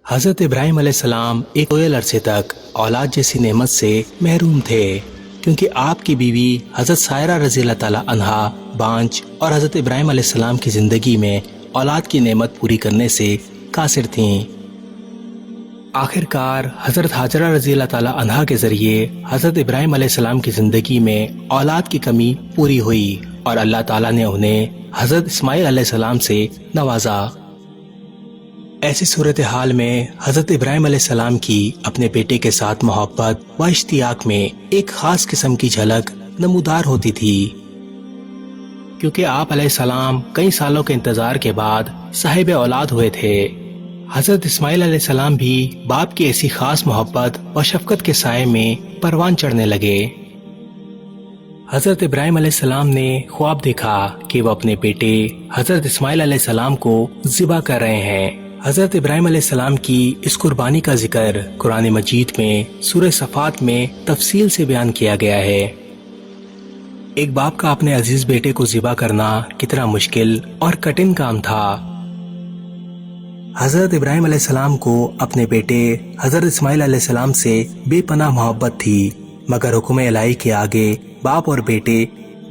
حضرت ابراہیم علیہ السلام ایک طویل عرصے تک اولاد جیسی نعمت سے محروم تھے، کیونکہ آپ کی بیوی حضرت سائرہ رضی اللہ تعالی عنہا بانجھ اور حضرت ابراہیم علیہ السلام کی زندگی میں اولاد کی نعمت پوری کرنے سے قاصر تھیں۔ آخر کار حضرت ہاجرہ رضی اللہ تعالی عنہا کے ذریعے حضرت ابراہیم علیہ السلام کی زندگی میں اولاد کی کمی پوری ہوئی اور اللہ تعالیٰ نے انہیں حضرت اسماعیل علیہ السلام سے نوازا۔ ایسی صورتحال میں حضرت ابراہیم علیہ السلام کی اپنے بیٹے کے ساتھ محبت و اشتیاق میں ایک خاص قسم کی جھلک نمودار ہوتی تھی، کیونکہ آپ علیہ السلام کئی سالوں کے انتظار کے بعد صاحب اولاد ہوئے تھے۔ حضرت اسماعیل علیہ السلام بھی باپ کی ایسی خاص محبت و شفقت کے سائے میں پروان چڑھنے لگے۔ حضرت ابراہیم علیہ السلام نے خواب دیکھا کہ وہ اپنے بیٹے حضرت اسماعیل علیہ السلام کو ذبح کر رہے ہیں۔ حضرت ابراہیم علیہ السلام کی اس قربانی کا ذکر قرآن مجید میں سورہ صفات میں تفصیل سے بیان کیا گیا ہے۔ ایک باپ کا اپنے عزیز بیٹے کو ذبح کرنا کتنا مشکل اور کٹھن کام تھا۔ حضرت ابراہیم علیہ السلام کو اپنے بیٹے حضرت اسماعیل علیہ السلام سے بے پناہ محبت تھی، مگر حکم الہی کے آگے باپ اور بیٹے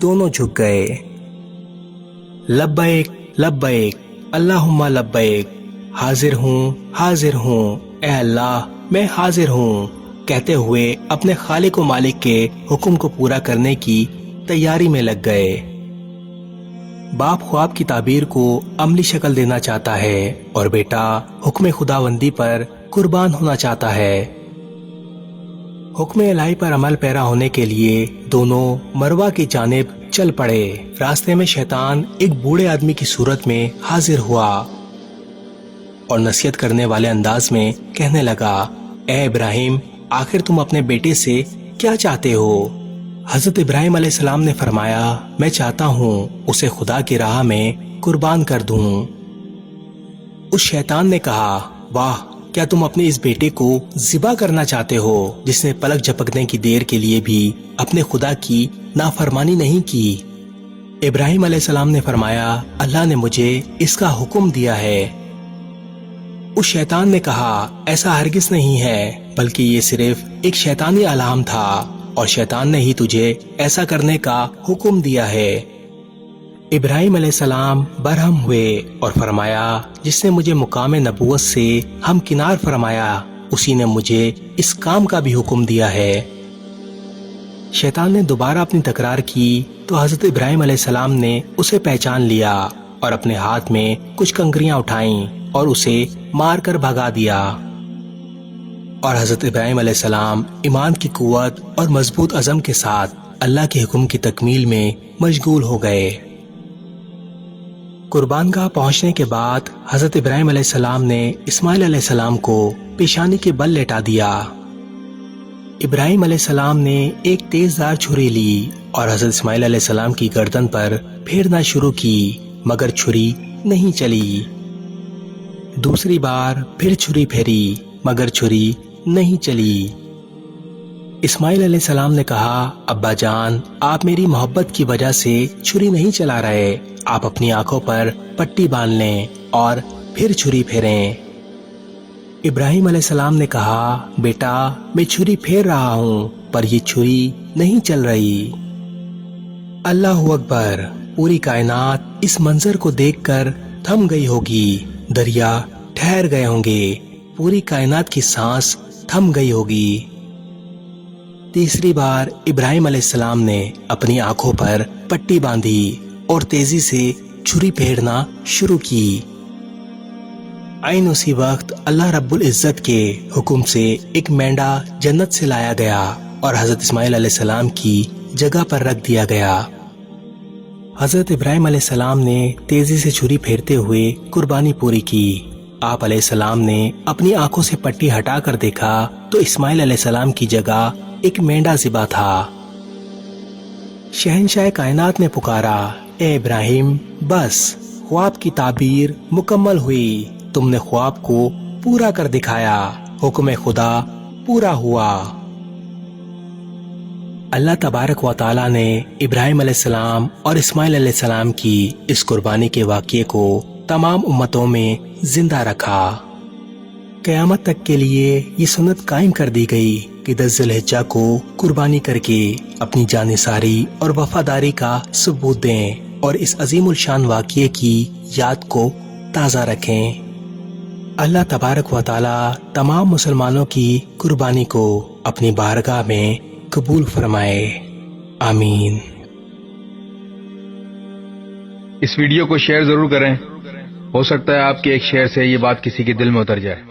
دونوں جھک گئے۔ لبیک لبیک اللہم لبیک، حاضر ہوں اے اللہ میں حاضر ہوں کہتے ہوئے اپنے خالق و مالک کے حکم کو پورا کرنے کی تیاری میں لگ گئے۔ باپ خواب کی تعبیر کو عملی شکل دینا چاہتا ہے اور بیٹا حکم خداوندی پر قربان ہونا چاہتا ہے۔ حکم الہی پر عمل پیرا ہونے کے لیے دونوں مروہ کی جانب چل پڑے۔ راستے میں شیطان ایک بوڑھے آدمی کی صورت میں حاضر ہوا اور نصیحت کرنے والے انداز میں کہنے لگا، اے ابراہیم، آخر تم اپنے بیٹے سے کیا چاہتے ہو؟ حضرت ابراہیم علیہ السلام نے فرمایا، میں چاہتا ہوں اسے خدا کی راہ میں قربان کر دوں۔ اس شیطان نے کہا، واہ، کیا تم اپنے اس بیٹے کو ذبح کرنا چاہتے ہو جس نے پلک جھپکنے کی دیر کے لیے بھی اپنے خدا کی نافرمانی نہیں کی؟ ابراہیم علیہ السلام نے فرمایا، اللہ نے مجھے اس کا حکم دیا ہے۔ اس شیطان نے کہا، ایسا ہرگز نہیں ہے، بلکہ یہ صرف ایک شیطانی الہام تھا اور شیطان نے ہی تجھے ایسا کرنے کا حکم دیا ہے۔ ابراہیم علیہ السلام برہم ہوئے اور فرمایا، جس نے مجھے مقام نبوت سے ہمکنار فرمایا اسی نے مجھے اس کام کا بھی حکم دیا ہے۔ شیطان نے دوبارہ اپنی تکرار کی تو حضرت ابراہیم علیہ السلام نے اسے پہچان لیا اور اپنے ہاتھ میں کچھ کنکریاں اٹھائیں اور اسے مار کر بھگا دیا، اور حضرت ابراہیم علیہ السلام ایمان کی قوت اور مضبوط عزم کے ساتھ اللہ کے حکم کی تکمیل میں مشغول ہو گئے۔ قربان گاہ پہنچنے کے بعد حضرت ابراہیم علیہ السلام نے اسماعیل علیہ السلام کو پیشانی کے بل لیٹا دیا۔ ابراہیم علیہ السلام نے ایک تیز دار چھری لی اور حضرت اسماعیل علیہ السلام کی گردن پر پھیرنا شروع کی، مگر چھری نہیں چلی۔ دوسری بار پھر چھری پھیری، مگر چھری نہیں چلی۔ اسماعیل علیہ السلام نے کہا، ابا جان، آپ میری محبت کی وجہ سے چھری نہیں چلا رہے، آپ اپنی آنکھوں پر پٹی باندھ لیں اور پھر چھری پھیریں۔ ابراہیم علیہ السلام نے کہا، بیٹا، میں چھری پھیر رہا ہوں پر یہ چھری نہیں چل رہی۔ اللہ اکبر، پوری کائنات اس منظر کو دیکھ کر تھم گئی ہوگی، دریا ٹھہر گئے ہوں گے، پوری کائنات کی سانس تھم گئی ہوگی۔ تیسری بار ابراہیم علیہ السلام نے اپنی آنکھوں پر پٹی باندھی اور تیزی سے چھری پھیرنا شروع کی۔ عین اسی وقت اللہ رب العزت کے حکم سے ایک مینڈا جنت سے لایا گیا اور حضرت اسماعیل علیہ السلام کی جگہ پر رکھ دیا گیا۔ حضرت ابراہیم علیہ السلام نے تیزی سے چھری پھیرتے ہوئے قربانی پوری کی۔ آپ علیہ السلام نے اپنی آنکھوں سے پٹی ہٹا کر دیکھا تو اسماعیل علیہ السلام کی جگہ ایک مینڈا ذبح تھا۔ شہنشاہ کائنات نے پکارا، اے ابراہیم، بس، خواب کی تعبیر مکمل ہوئی، تم نے خواب کو پورا کر دکھایا، حکم خدا پورا ہوا۔ اللہ تبارک و تعالیٰ نے ابراہیم علیہ السلام اور اسماعیل علیہ السلام کی اس قربانی کے واقعے کو تمام امتوں میں زندہ رکھا۔ قیامت تک کے لیے یہ سنت قائم کر دی گئی کہ 10 ذی الحجہ کو قربانی کر کے اپنی جانثاری اور وفاداری کا ثبوت دیں اور اس عظیم الشان واقعے کی یاد کو تازہ رکھیں۔ اللہ تبارک و تعالی تمام مسلمانوں کی قربانی کو اپنی بارگاہ میں قبول فرمائے، آمین۔ اس ویڈیو کو شیئر ضرور کریں، ہو سکتا ہے آپ کے ایک شیئر سے یہ بات کسی کے دل میں اتر جائے۔